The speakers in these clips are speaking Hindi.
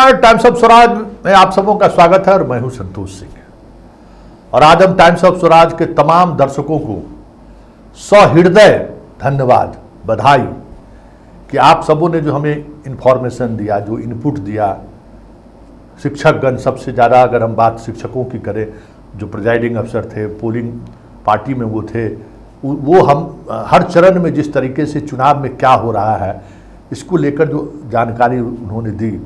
नमस्कार, टाइम्स ऑफ स्वराज में आप सबों का स्वागत है और मैं हूं संतोष सिंह। और आज हम टाइम्स ऑफ स्वराज के तमाम दर्शकों को सहृदय धन्यवाद, बधाई कि आप सबों ने जो हमें इन्फॉर्मेशन दिया, जो इनपुट दिया। शिक्षकगण सबसे ज़्यादा, अगर हम बात शिक्षकों की करें, जो प्रिजाइडिंग अफसर थे, पोलिंग पार्टी में वो थे, वो हम हर चरण में जिस तरीके से चुनाव में क्या हो रहा है इसको लेकर जो जानकारी उन्होंने दी,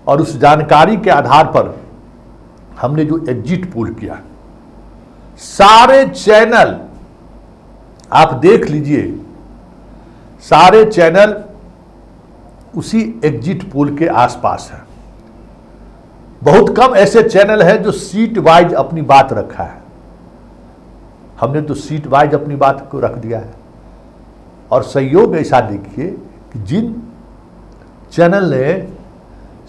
और उस जानकारी के आधार पर हमने जो एग्जिट पोल किया, सारे चैनल आप देख लीजिए, सारे चैनल उसी एग्जिट पोल के आसपास है। बहुत कम ऐसे चैनल हैं जो सीट वाइज अपनी बात रखा है। हमने तो सीट वाइज अपनी बात को रख दिया है। और संयोग ऐसा देखिए कि जिन चैनल ने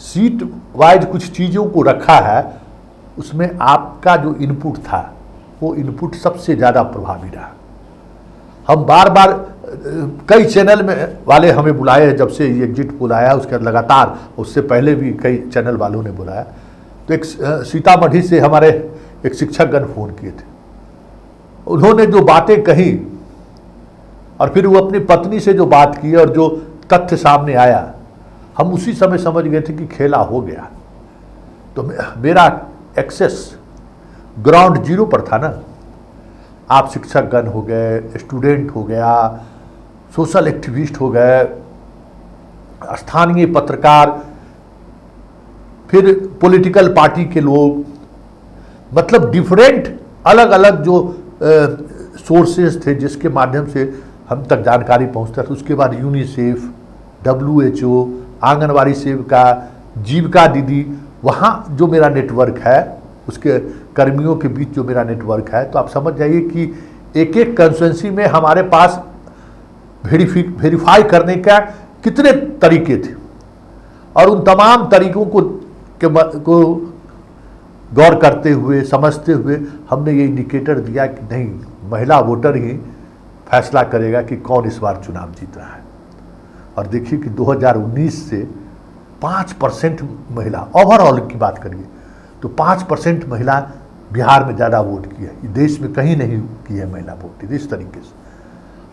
सीट वाइज कुछ चीज़ों को रखा है, उसमें आपका जो इनपुट था वो इनपुट सबसे ज़्यादा प्रभावी रहा। हम बार बार कई चैनल में वाले हमें बुलाए, जब से ये एग्जिट पोल आया उसके लगातार, उससे पहले भी कई चैनल वालों ने बुलाया। तो एक सीतामढ़ी से हमारे एक शिक्षकगण फ़ोन किए थे, उन्होंने जो बातें कही और फिर वो अपनी पत्नी से जो बात की और जो तथ्य सामने आया, हम उसी समय समझ गए थे कि खेला हो गया। तो मेरा एक्सेस ग्राउंड जीरो पर था ना। आप शिक्षकगण हो गए, स्टूडेंट हो गया, सोशल एक्टिविस्ट हो गए, स्थानीय पत्रकार, फिर पॉलिटिकल पार्टी के लोग, मतलब डिफरेंट अलग अलग जो सोर्सेज थे जिसके माध्यम से हम तक जानकारी पहुंचता था। उसके बाद यूनिसेफ, WHO, आंगनवाड़ी सेविका, जीविका दीदी, वहाँ जो मेरा नेटवर्क है, उसके कर्मियों के बीच जो मेरा नेटवर्क है, तो आप समझ जाइए कि एक एक कंस्टिट्यूएंसी में हमारे पास वेरीफाई करने का कितने तरीके थे। और उन तमाम तरीकों को गौर करते हुए, समझते हुए हमने ये इंडिकेटर दिया कि नहीं, महिला वोटर ही फैसला करेगा कि कौन इस बार चुनाव जीत रहा है। और देखिए कि 2019 से 5% महिला, ओवरऑल की बात करिए तो 5% महिला बिहार में ज़्यादा वोट की है। देश में कहीं नहीं की है महिला वोट इस तरीके से।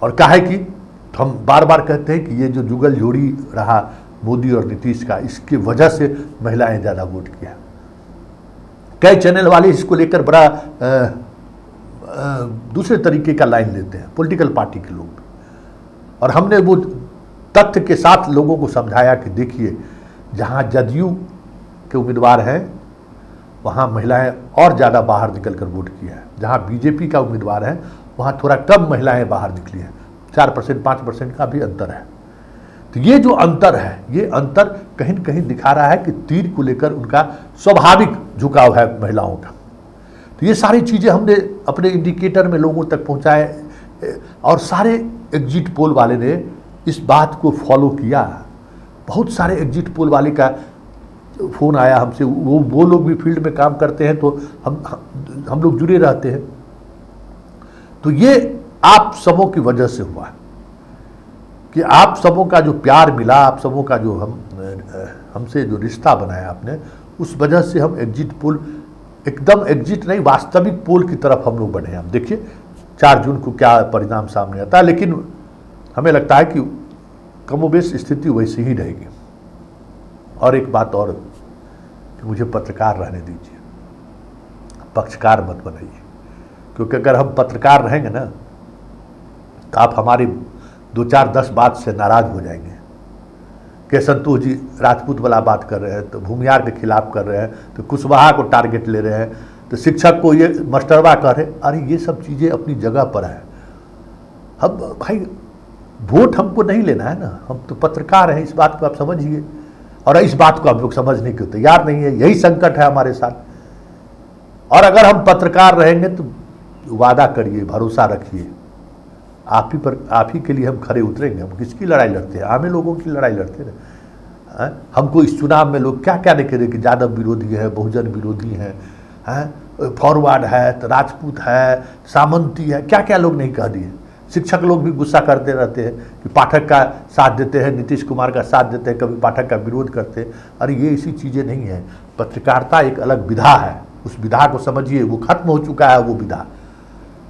और काहे कि तो हम बार बार कहते हैं कि ये जो जुगल जोड़ी रहा मोदी और नीतीश का, इसकी वजह से महिलाएं ज़्यादा वोट किया। कई चैनल वाले इसको लेकर बड़ा दूसरे तरीके का लाइन लेते हैं, पॉलिटिकल पार्टी के लोग। और हमने वो तथ्य के साथ लोगों को समझाया कि देखिए, जहाँ जदयू के उम्मीदवार हैं वहाँ महिलाएं और ज़्यादा बाहर निकलकर वोट किया है। जहाँ बीजेपी का उम्मीदवार है वहाँ थोड़ा कम महिलाएं बाहर निकली हैं। 4% 5% का भी अंतर है। तो ये जो अंतर है, ये अंतर कहीं न कहीं दिखा रहा है कि तीर को लेकर उनका स्वाभाविक झुकाव है महिलाओं का। तो ये सारी चीज़ें हमने अपने इंडिकेटर में लोगों तक पहुँचाए और सारे एग्जिट पोल वाले ने इस बात को फॉलो किया। बहुत सारे एग्जिट पोल वाले का फ़ोन आया हमसे, वो लोग भी फील्ड में काम करते हैं, तो हम लोग जुड़े रहते हैं। तो ये आप सबों की वजह से हुआ कि आप सबों का जो प्यार मिला, आप सबों का जो हमसे जो रिश्ता बनाया आपने, उस वजह से हम एग्जिट पोल, एकदम एग्जिट नहीं, वास्तविक पोल की तरफ हम लोग बढ़े। हम देखिए 4 जून को क्या परिणाम सामने आता है, लेकिन हमें लगता है कि कमोबेश स्थिति वैसी ही रहेगी। और एक बात और कि मुझे पत्रकार रहने दीजिए, पक्षकार मत बनाइए, क्योंकि अगर हम पत्रकार रहेंगे ना तो आप हमारी 2 4 10 बात से नाराज हो जाएंगे कि संतोष जी राजपूत वाला बात कर रहे हैं, तो भूमियार के खिलाफ कर रहे हैं, तो कुशवाहा को टारगेट ले रहे हैं, तो शिक्षक को ये मास्टरवा कर रहे। अरे ये सब चीज़ें अपनी जगह पर है। अब भाई वोट हमको नहीं लेना है ना, हम तो पत्रकार हैं, इस बात को आप समझिए। और इस बात को हम लोग समझने के तैयार नहीं है, यही संकट है हमारे साथ। और अगर हम पत्रकार रहेंगे तो वादा करिए, भरोसा रखिए, आप ही के लिए हम खड़े उतरेंगे। हम किसकी लड़ाई लड़ते हैं? आम लोगों की लड़ाई लड़ते हैं। हमको इस चुनाव में लोग क्या क्या नहीं कह रहे कि यादव विरोधी है, बहुजन विरोधी है, फॉरवर्ड है, तो राजपूत है, सामंती है, क्या क्या लोग नहीं कह दिए। शिक्षक लोग भी गुस्सा करते रहते हैं कि पाठक का साथ देते हैं, नीतीश कुमार का साथ देते हैं, कभी पाठक का विरोध करते हैं। अरे ये ऐसी चीज़ें नहीं है। पत्रकारिता एक अलग विधा है, उस विधा को समझिए। वो खत्म हो चुका है वो विधा,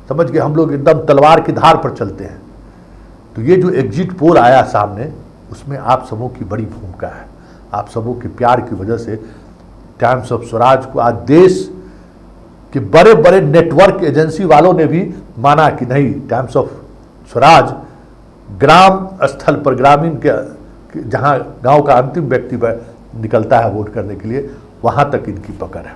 समझ के हम लोग एकदम तलवार की धार पर चलते हैं। तो ये जो एग्जिट पोल आया सामने, उसमें आप सबों की बड़ी भूमिका है। आप सबों के प्यार की वजह से टाइम्स ऑफ स्वराज को आज देश कि बड़े बड़े नेटवर्क एजेंसी वालों ने भी माना कि नहीं, टाइम्स ऑफ स्वराज ग्राम स्थल पर, ग्रामीण के जहां गांव का अंतिम व्यक्ति निकलता है वोट करने के लिए, वहां तक इनकी पकड़ है।